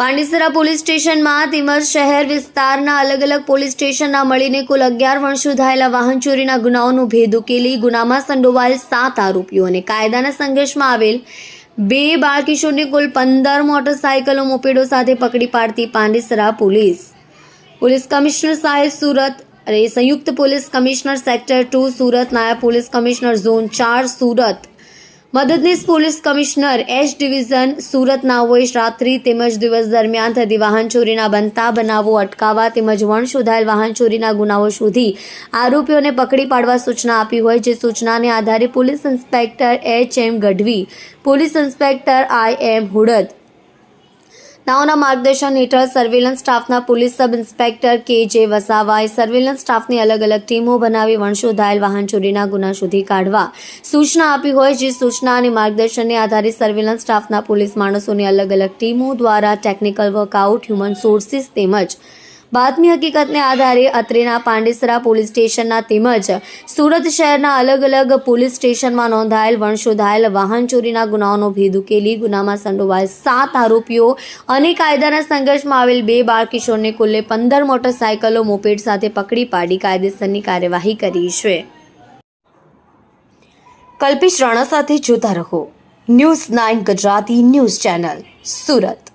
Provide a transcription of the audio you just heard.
Pandesara police સ્ટેશનમાં તેમજ શહેર વિસ્તારના અલગ અલગ પોલીસ સ્ટેશનના મળીને કુલ 11 વર્ષ સુધાયેલા વાહન ચોરીના ગુનાઓનો ભેદ ઉકેલી ગુનામાં સંડોવાયેલ 7 આરોપીઓ અને કાયદાના સંઘર્ષમાં આવેલ 2 બાળકિશોરને કુલ 15 મોટરસાયકલો મોપેડો સાથે પકડી પાડતી પાંડેસરા પોલીસ કમિશનર સાહેબ સુરત અને સંયુક્ત પોલીસ કમિશનર સેક્ટર 2 સુરત, નાયબ પોલીસ કમિશનર ઝોન 4 સુરત, મદદનીશ પોલીસ કમિશનર એચ ડિવિઝન સુરતનાઓએ રાત્રિ તેમજ દિવસ દરમિયાન થતી વાહન ચોરીના બનતા બનાવો અટકાવવા તેમજ વણ શોધાયેલ વાહન ચોરીના ગુનાઓ શોધી આરોપીઓને પકડી પાડવા સૂચના આપી હોય, જે સૂચનાને આધારે police inspector H M. Gadhvi, police inspector I M. Hudad નાઓના માર્ગદર્શન હેઠળ સર્વેલન્સ સ્ટાફના પોલીસ સબ ઇન્સ્પેક્ટર કે.જે. વસાવાએ સર્વેલન્સ સ્ટાફની અલગ અલગ ટીમો બનાવી વણશોધાયેલ વાહન ચોરીના ગુના શોધી કાઢવા સૂચના આપી હોય, જે સૂચના અને માર્ગદર્શનને આધારે સર્વેલન્સ સ્ટાફના પોલીસ માણસોની અલગ અલગ ટીમો દ્વારા ટેકનિકલ વર્કઆઉટ, હ્યુમન સોર્સિસ તેમજ બાતમી હકીકતને આધારે અત્રેના પાંડેસરા પોલીસ સ્ટેશનના તેમજ સુરત શહેરના અલગ અલગ પોલીસ સ્ટેશનમાં નોંધાયેલ વણશોધાયેલ વાહન ચોરીના ગુનાઓનો ભેદ ઉકેલી ગુનામાં સંડોવાયેલ 7 આરોપીઓ અને કાયદાના સંઘર્ષમાં આવેલ 2 બાળકિશોરને કુલ્લે 15 મોટરસાયકલો મોપેડ સાથે પકડી પાડી કાયદેસરની કાર્યવાહી કરી છે। કલ્પેશ રાણા સાથે જોતા રહો news 9 Gujarati news channel, Surat.